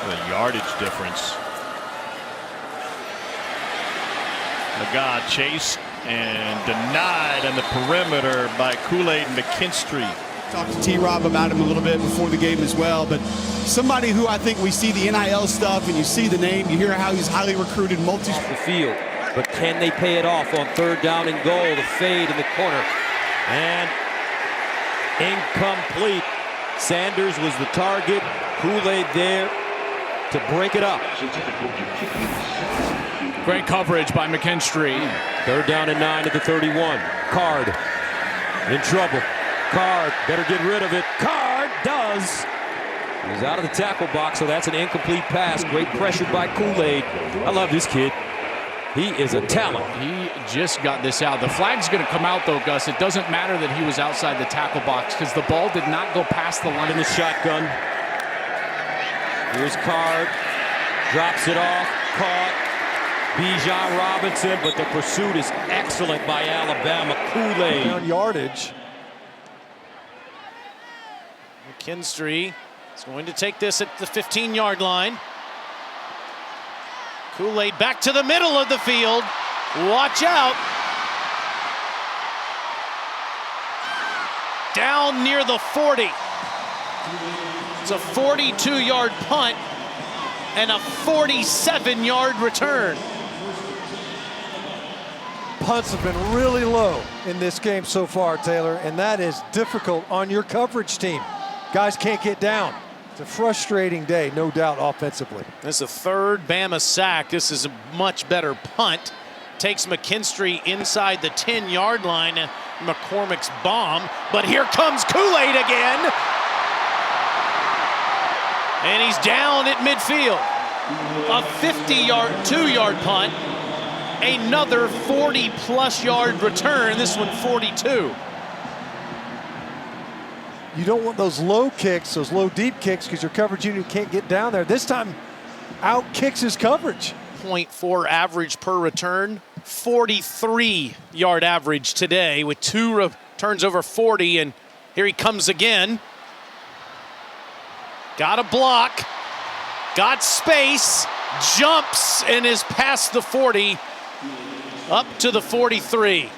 The yardage difference. McGaw chased and denied on the perimeter by Kool-Aid McKinstry. Talked to T-Rob about him a little bit before the game as well, but somebody who I think we see the NIL stuff and you see the name, you hear how he's highly recruited, Off the field, but can they pay it off on 3rd down and goal? The fade in the corner and incomplete. Sanders was the target. Kool-Aid there to break it up. Great coverage by McKinstry. 3rd down and 9 at the 31. Card in trouble. Card better get rid of it. Card does. He's out of the tackle box, so that's an incomplete pass. Great pressure by Kool-Aid. I love this kid. He is a talent. He just got this out. The flag's going to come out, though, Gus. It doesn't matter that he was outside the tackle box because the ball did not go past the line. In the shotgun. Here's Card. Drops it off. Caught. Bijan Robinson, but the pursuit is excellent by Alabama. Kool-Aid. Down yardage. McKinstry is going to take this at the 15-yard line. Kool-Aid back to the middle of the field. Watch out. Down near the 40. It's a 42-yard punt and a 47-yard return. Punts have been really low in this game so far, Taylor, and that is difficult on your coverage team. Guys can't get down. It's a frustrating day, no doubt, offensively. This is a 3rd Bama sack. This is a much better punt. Takes McKinstry inside the 10-yard line. McCormick's bomb, but here comes Kool-Aid again. And he's down at midfield. A 50-yard, 2-yard punt. Another 40-plus yard return. This one 42. You don't want those low kicks, those low deep kicks, because your coverage unit can't get down there. This time, out kicks his coverage. 0.4 average per return, 43-yard average today with 2 returns over 40, and here he comes again. Got a block, got space, jumps, and is past the 40, up to the 43.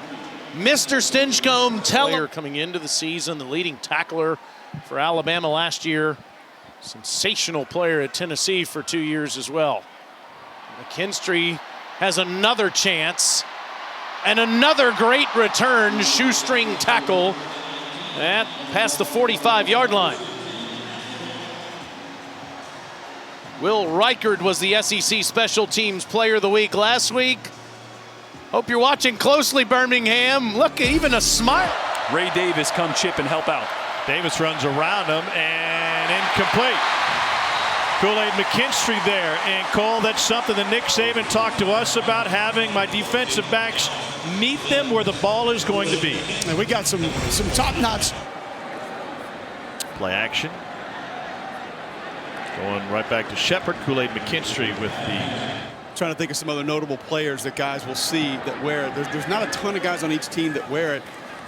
Mr. Stinchcomb, player coming into the season, the leading tackler for Alabama last year. Sensational player at Tennessee for 2 years as well. McKinstry has another chance and another great return, shoestring tackle at past the 45-yard line. Will Reichard was the SEC Special Teams Player of the Week last week. Hope you're watching closely, Birmingham. Look, even a smile. Ray Davis come chip and help out. Davis runs around him and incomplete. Kool-Aid McKinstry there. And Cole, that's something that Nick Saban talked to us about, having my defensive backs meet them where the ball is going to be. And we got some top-notch play action. Going right back to Shepard. Kool-Aid McKinstry with the... Trying to think of some other notable players that guys will see that wear it. There's not a ton of guys on each team that wear it.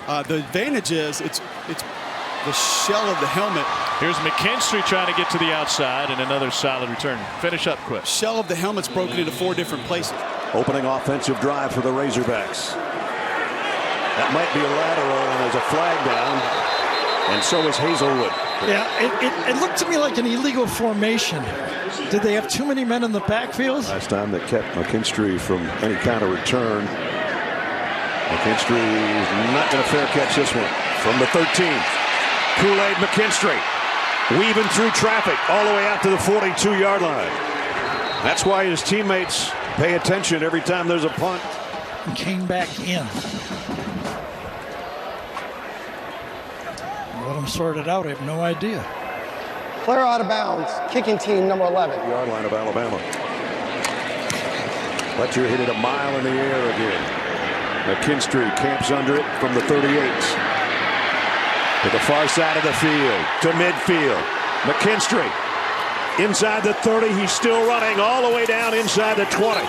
The advantage is it's the shell of the helmet. Here's McKinstry trying to get to the outside, and another solid return. Finish up quick. Shell of the helmet's broken into 4 different places. Opening offensive drive for the Razorbacks. That might be a lateral, and there's a flag down, and so is Hazelwood. Yeah, it looked to me like an illegal formation. Did they have too many men in the backfield? Last time that kept McKinstry from any kind of return. McKinstry is not going to fair catch this one. From the 13th, Kool-Aid McKinstry weaving through traffic all the way out to the 42-yard line. That's why his teammates pay attention every time there's a punt. He came back in. Let him sort it out. I have no idea. Player out of bounds, kicking team number 11. Yard line of Alabama. Fletcher hit it a mile in the air again. McKinstry camps under it from the 38. To the far side of the field, to midfield. McKinstry inside the 30. He's still running all the way down inside the 20.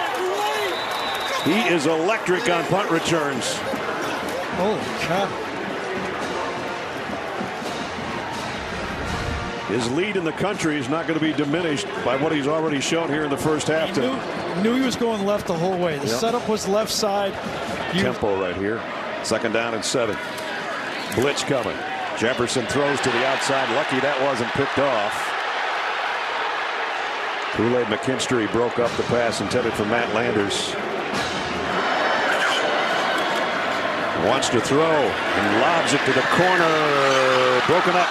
He is electric on punt returns. Holy cow. His lead in the country is not going to be diminished by what he's already shown here in the first half. Knew he was going left the whole way. The setup was left side. Tempo right here. 2nd down and 7. Blitz coming. Jefferson throws to the outside. Lucky that wasn't picked off. Kool-Aid McKinstry broke up the pass intended for Matt Landers. Wants to throw and lobs it to the corner. Broken up.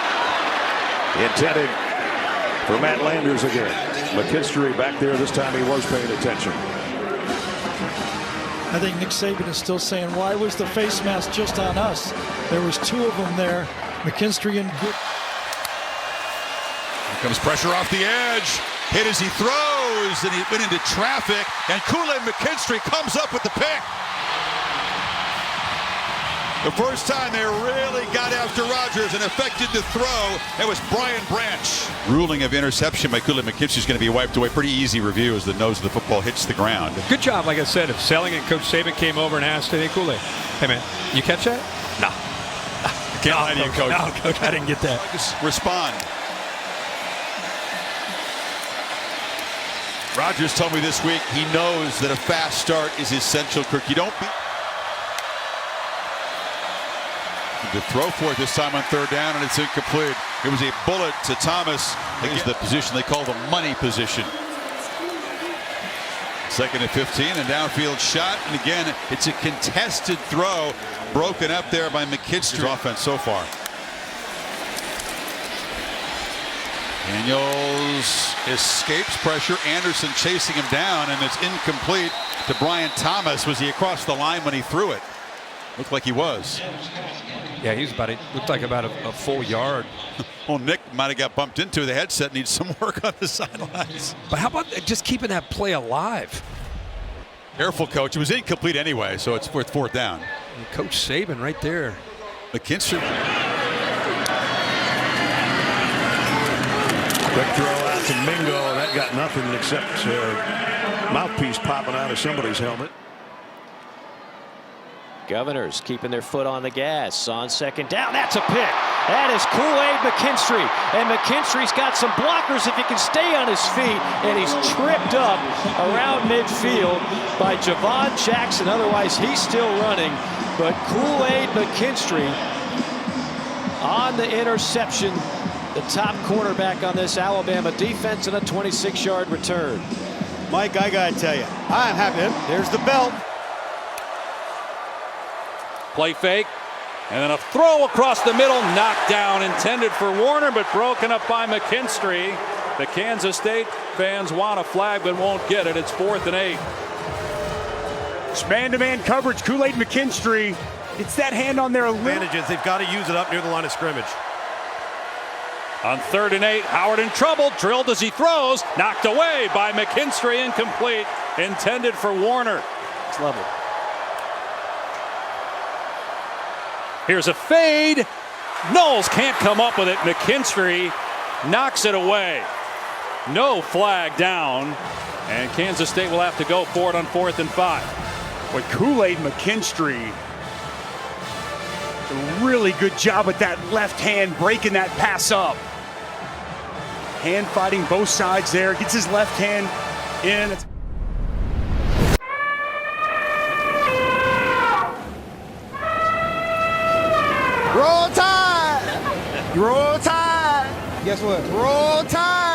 Intended for Matt Landers again. McKinstry back there. This time he was paying attention. I think Nick Saban is still saying, why was the face mask just on us? There was 2 of them there. McKinstry and good. Here comes pressure off the edge. Hit as he throws, and he went into traffic. And Kool-Aid McKinstry comes up with the pick. The first time they really got after Rodgers and affected the throw, it was Brian Branch. Ruling of interception by Kool-Aid McKinstry is going to be wiped away. Pretty easy review as the nose of the football hits the ground. Good job, like I said, of selling it. Coach Saban came over and asked, hey, Kool-Aid, hey, man, you catch that? No. Can't lie to you, Coach. No, Coach, I didn't get that. Respond. Rodgers told me this week he knows that a fast start is essential. Kirk, you don't be. To throw for it this time on 3rd down, and it's incomplete. It was a bullet to Thomas. Again, the position they call the money position. 2nd and 15, and downfield shot. And again, it's a contested throw, broken up there by McKinstry. Offense so far. Daniels escapes pressure. Anderson chasing him down, and it's incomplete to Brian Thomas. Was he across the line when he threw it? Looked like he was. Yeah, he was looked like about a full yard. Well, Nick might have got bumped into. The headset needs some work on the sidelines. But how about just keeping that play alive? Careful, Coach. It was incomplete anyway, so it's 4th down. And Coach Saban right there. McKinstry. Quick throw out to Mingo. That got nothing except mouthpiece popping out of somebody's helmet. Governors keeping their foot on the gas on 2nd down. That's a pick. That is Kool-Aid McKinstry. And McKinstry's got some blockers if he can stay on his feet. And he's tripped up around midfield by Javon Jackson. Otherwise, he's still running. But Kool-Aid McKinstry on the interception. The top cornerback on this Alabama defense, and a 26-yard return. Mike, I got to tell you, I'm happy. There's the belt. Play fake, and then a throw across the middle, knocked down, intended for Warner, but broken up by McKinstry. The Kansas State fans want a flag, but won't get it. It's 4th and 8. It's man-to-man coverage. Kool-Aid McKinstry. It's that hand on their advantages. They've got to use it up near the line of scrimmage. On 3rd and 8, Howard in trouble, drilled as he throws, knocked away by McKinstry, incomplete, intended for Warner. It's level. Here's a fade. Knowles can't come up with it. McKinstry knocks it away. No flag down. And Kansas State will have to go for it on 4th and 5. With Kool-Aid McKinstry, a really good job with that left hand, breaking that pass up. Hand fighting both sides there. Gets his left hand in. Roll Tide! Roll Tide! Guess what? Roll Tide!